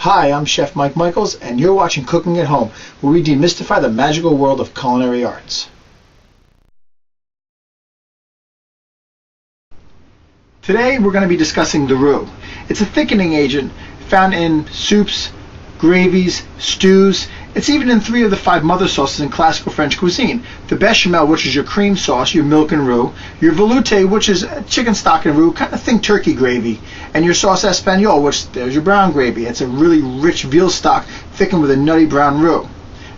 Hi, I'm Chef Mike Michaels, and you're watching Cooking at Home, where we demystify the magical world of culinary arts. Today we're going to be discussing the roux. It's a thickening agent found in soups, gravies, stews. It's even in 3 of the 5 mother sauces in classical French cuisine. The bechamel, which is your cream sauce, your milk and roux. Your velouté, which is chicken stock and roux, kind of think turkey gravy. And your sauce espagnole, which there's your brown gravy. It's a really rich veal stock thickened with a nutty brown roux.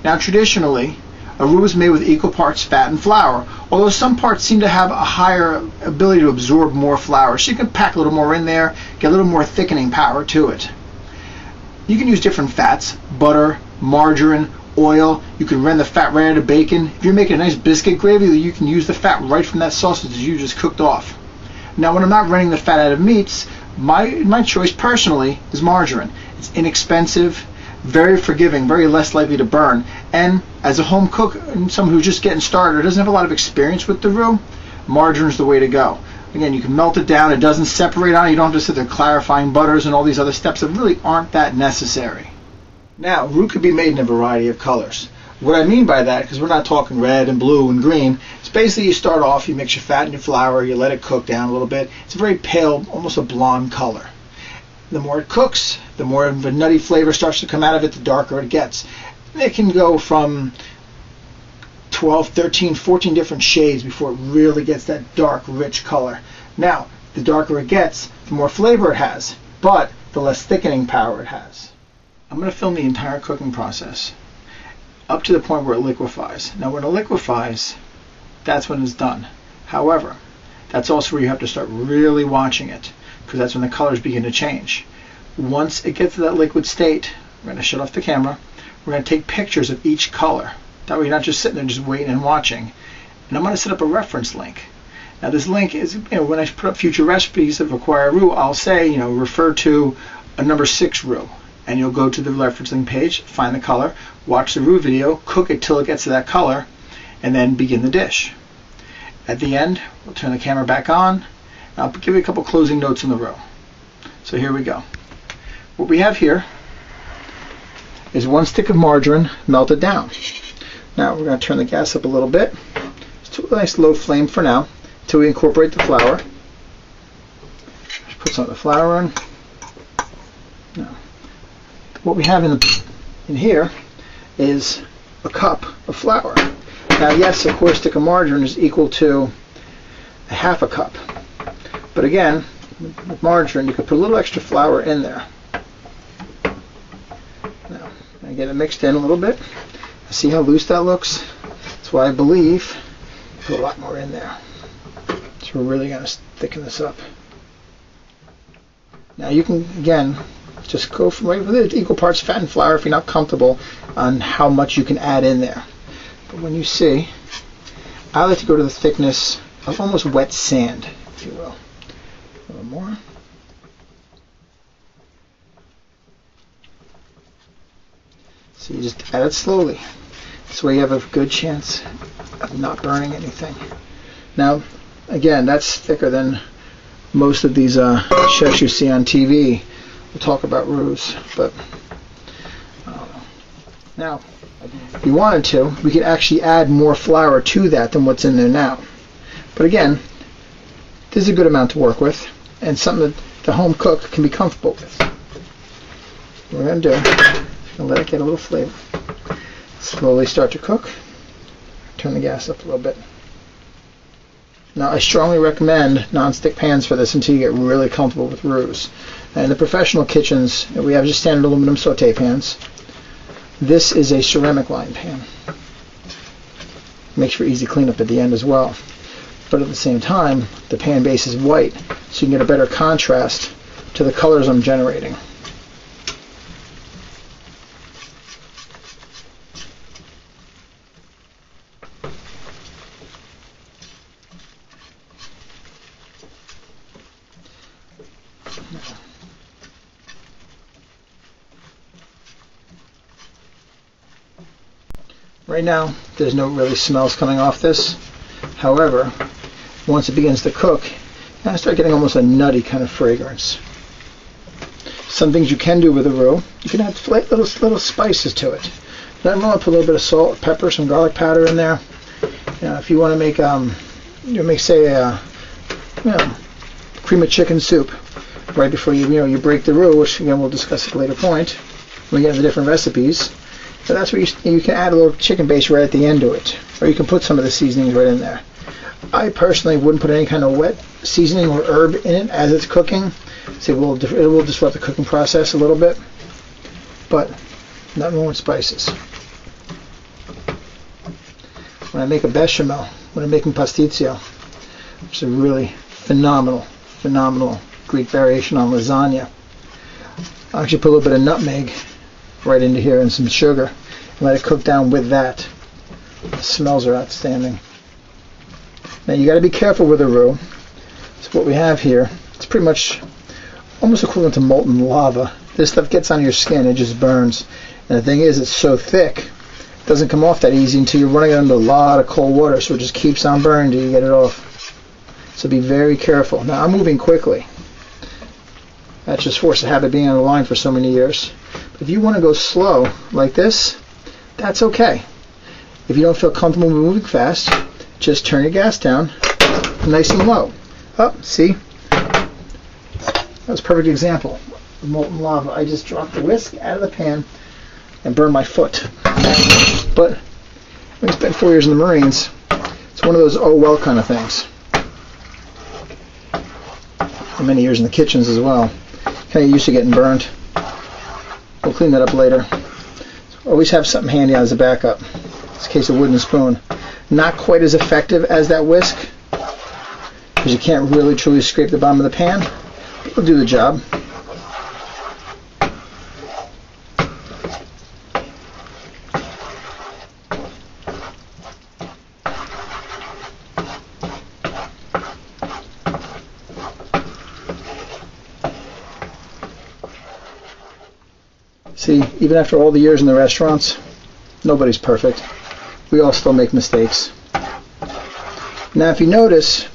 Now traditionally, a roux is made with equal parts fat and flour, although some parts seem to have a higher ability to absorb more flour. So you can pack a little more in there, get a little more thickening power to it. You can use different fats, butter, margarine, oil. You can rend the fat right out of bacon. If you're making a nice biscuit gravy, you can use the fat right from that sausage that you just cooked off. Now when I'm not rending the fat out of meats, my choice personally is margarine. It's inexpensive, very forgiving, very less likely to burn, and as a home cook and someone who's just getting started or doesn't have a lot of experience with the roux, margarine's the way to go. Again, you can melt it down, it doesn't separate on it, you don't have to sit there clarifying butters and all these other steps that really aren't that necessary. Now, roux could be made in a variety of colors. What I mean by that, because we're not talking red and blue and green, it's basically you start off, you mix your fat and your flour, you let it cook down a little bit. It's a very pale, almost a blonde color. The more it cooks, the more of a nutty flavor starts to come out of it, the darker it gets. And it can go from 12, 13, 14 different shades before it really gets that dark, rich color. Now, the darker it gets, the more flavor it has, but the less thickening power it has. I'm going to film the entire cooking process up to the point where it liquefies. Now when it liquefies, that's when it's done. However, that's also where you have to start really watching it, because that's when the colors begin to change. Once it gets to that liquid state, we're going to shut off the camera. We're going to take pictures of each color. That way you're not just sitting there just waiting and watching. And I'm going to set up a reference link. Now this link is, when I put up future recipes that require roux, I'll say, refer to a number 6 roux. And you'll go to the referencing page, find the color, watch the roux video, cook it till it gets to that color, and then begin the dish. At the end, we'll turn the camera back on, and I'll give you a couple closing notes on the roux. So here we go. What we have here is 1 stick of margarine melted down. Now we're going to turn the gas up a little bit. It's a nice low flame for now, until we incorporate the flour. Just put some of the flour in. Now, what we have in here is a cup of flour. Now yes, of course, a stick of margarine is equal to a half a cup. But again, with margarine, you can put a little extra flour in there. Now, I get it mixed in a little bit. See how loose that looks? That's why I believe put a lot more in there. So we're really going to thicken this up. Now you can, again, just go from right with it, equal parts fat and flour if you're not comfortable on how much you can add in there. But when you see, I like to go to the thickness of almost wet sand, if you will. A little more. So you just add it slowly. This way you have a good chance of not burning anything. Now, again, that's thicker than most of these chefs you see on TV. We'll talk about roux, but now, if you wanted to, we could actually add more flour to that than what's in there now. But again, this is a good amount to work with, and something that the home cook can be comfortable with. What we're going to do, is let it get a little flavor. Slowly start to cook. Turn the gas up a little bit. Now, I strongly recommend non-stick pans for this until you get really comfortable with roux. In the professional kitchens, we have just standard aluminum saute pans. This is a ceramic lined pan. Makes for easy cleanup at the end as well. But at the same time, the pan base is white, so you can get a better contrast to the colors I'm generating. Right now, there's no really smells coming off this. However, once it begins to cook, I start getting almost a nutty kind of fragrance. some things you can do with a roux. You can add little spices to it. Nothing wrong with put a little bit of salt, pepper, some garlic powder in there. If you want to make say a cream of chicken soup right before you break the roux, which again we'll discuss at a later point when we get into different recipes. So that's where you can add a little chicken base right at the end to it, or you can put some of the seasonings right in there. I personally wouldn't put any kind of wet seasoning or herb in it as it's cooking. So it will disrupt the cooking process a little bit, but nothing wrong with spices. When I make a bechamel, when I'm making pasticcio, which is a really phenomenal Greek variation on lasagna, I actually put a little bit of nutmeg right into here and some sugar and let it cook down with that. The smells are outstanding. Now you got to be careful with a roux. So what we have here, it's pretty much almost equivalent to molten lava. This stuff gets on your skin, it just burns. And the thing is, it's so thick, it doesn't come off that easy until you're running it under a lot of cold water, so it just keeps on burning until you get it off. So be very careful. Now I'm moving quickly. That's just force of habit being on the line for so many years. But if you want to go slow like this, that's okay. If you don't feel comfortable moving fast, just turn your gas down nice and low. See? That was a perfect example of molten lava. I just dropped the whisk out of the pan and burned my foot. But when you spent 4 years in the Marines, it's one of those oh well kind of things. And many years in the kitchens as well. Kind of used to getting burned. We'll clean that up later. So always have something handy as a backup. It's a case of wooden spoon. Not quite as effective as that whisk, because you can't really truly scrape the bottom of the pan. It'll do the job. See, even after all the years in the restaurants, nobody's perfect. We all still make mistakes. Now if you notice,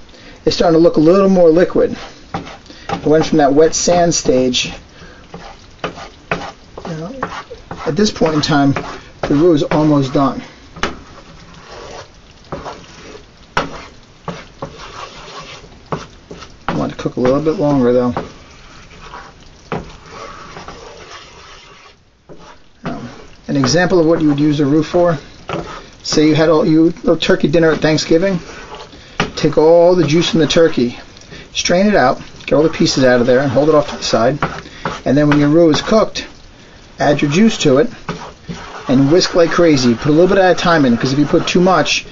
it's starting to look a little more liquid. It went from that wet sand stage. At this point in time, the roux is almost done. I want to cook a little bit longer though. An example of what you would use a roux for, say you had a turkey dinner at Thanksgiving, take all the juice from the turkey, strain it out, get all the pieces out of there and hold it off to the side, and then when your roux is cooked, add your juice to it and whisk like crazy. Put a little bit at a time in, because if you put too much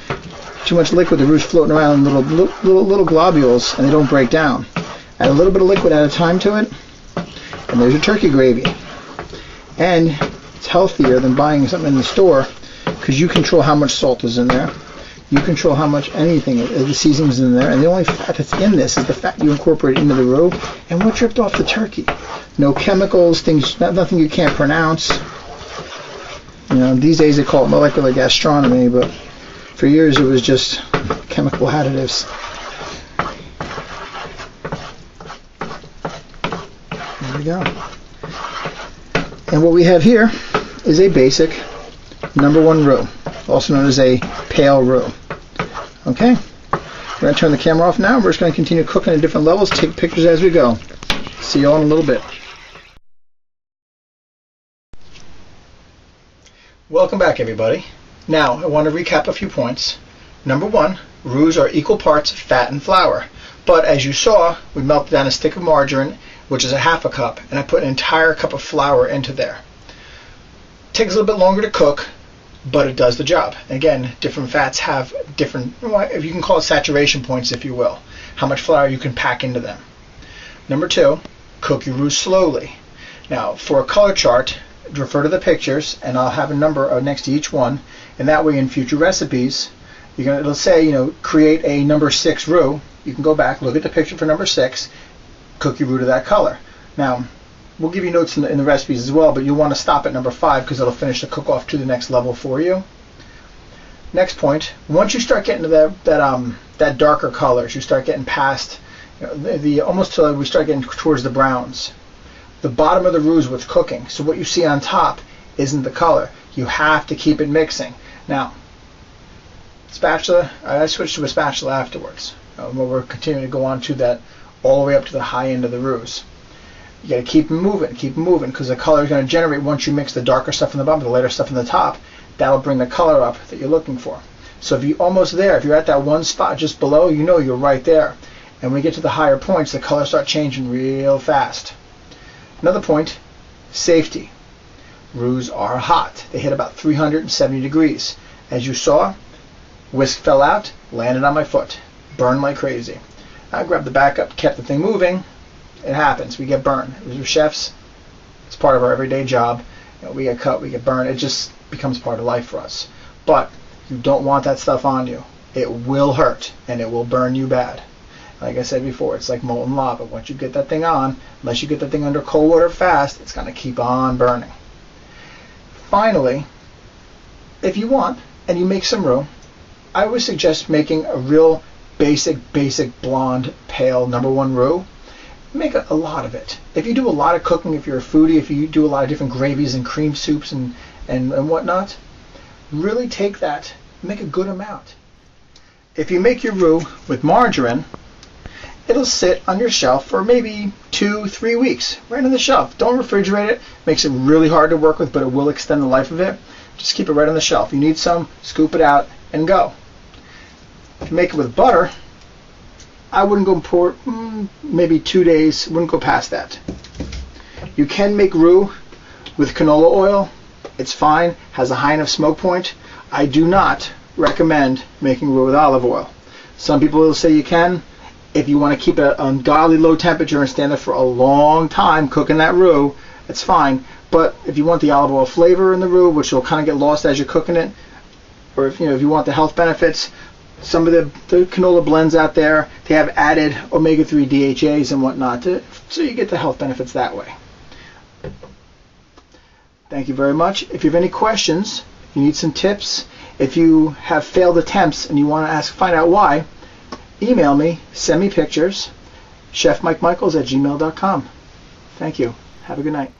liquid, the roux floating around in little globules and they don't break down. Add a little bit of liquid at a time to it, and there's your turkey gravy. And it's healthier than buying something in the store, because you control how much salt is in there. You control how much the seasonings in there, and the only fat that's in this is the fat you incorporate into the roux and what dripped off the turkey. No chemicals, nothing you can't pronounce. These days they call it molecular gastronomy, but for years it was just chemical additives. There we go. And what we have here is a basic #1 roux, also known as a pale roux. Okay, we're going to turn the camera off now. We're just going to continue cooking at different levels, take pictures as we go. See you all in a little bit. Welcome back, everybody. Now, I want to recap a few points. #1, roux are equal parts fat and flour. But as you saw, we melted down a stick of margarine, which is a half a cup, and I put an entire cup of flour into there. It takes a little bit longer to cook, but it does the job. Again, different fats have different, if you can call it saturation points, if you will, how much flour you can pack into them. #2, cook your roux slowly. Now, for a color chart, refer to the pictures, and I'll have a number next to each one, and that way in future recipes, it'll say, create a #6 roux. You can go back, look at the picture for #6, cook your roux to that color. Now, we'll give you notes in the recipes as well, but you'll want to stop at #5 because it'll finish the cook-off to the next level for you. Next point, once you start getting to that darker colors, you start getting past almost till we start getting towards the browns. the bottom of the roux is what's cooking. So what you see on top isn't the color. You have to keep it mixing. Now, spatula, I switched to a spatula afterwards. We're continuing to go on to that all the way up to the high end of the roux. You got to keep moving, because the color is going to generate once you mix the darker stuff in the bottom, the lighter stuff in the top. That'll bring the color up that you're looking for. So if you're almost there, if you're at that one spot just below, you know you're right there. And when we get to the higher points, the colors start changing real fast. Another point, safety. Roux are hot. They hit about 370 degrees. As you saw, whisk fell out, landed on my foot, burned like crazy. I grabbed the backup, kept the thing moving. It happens. We get burned. We're chefs. It's part of our everyday job. We get cut, we get burned. It just becomes part of life for us. But you don't want that stuff on you. It will hurt, and it will burn you bad. Like I said before, it's like molten lava. Once you get that thing on, unless you get that thing under cold water fast, it's going to keep on burning. Finally, if you want, and you make some roux, I would suggest making a real basic blonde, pale #1 roux. Make a lot of it. If you do a lot of cooking, if you're a foodie, if you do a lot of different gravies and cream soups and whatnot, really take that, make a good amount. If you make your roux with margarine, it'll sit on your shelf for maybe 2-3 weeks, right on the shelf. Don't refrigerate it. Makes it really hard to work with, but it will extend the life of it. Just keep it right on the shelf. You need some, scoop it out, and go. If you make it with butter, I wouldn't go pour maybe 2 days, wouldn't go past that. You can make roux with canola oil. It's fine, has a high enough smoke point. I do not recommend making roux with olive oil. Some people will say you can. If you want to keep it at ungodly low temperature and stand there for a long time cooking that roux, it's fine. But if you want the olive oil flavor in the roux, which will kind of get lost as you're cooking it, or if you want the health benefits, some of the canola blends out there, they have added omega-3 DHAs and whatnot, so you get the health benefits that way. Thank you very much. If you have any questions, you need some tips, if you have failed attempts and you want to find out why, email me, send me pictures, chefmikemichaels@gmail.com. Thank you. Have a good night.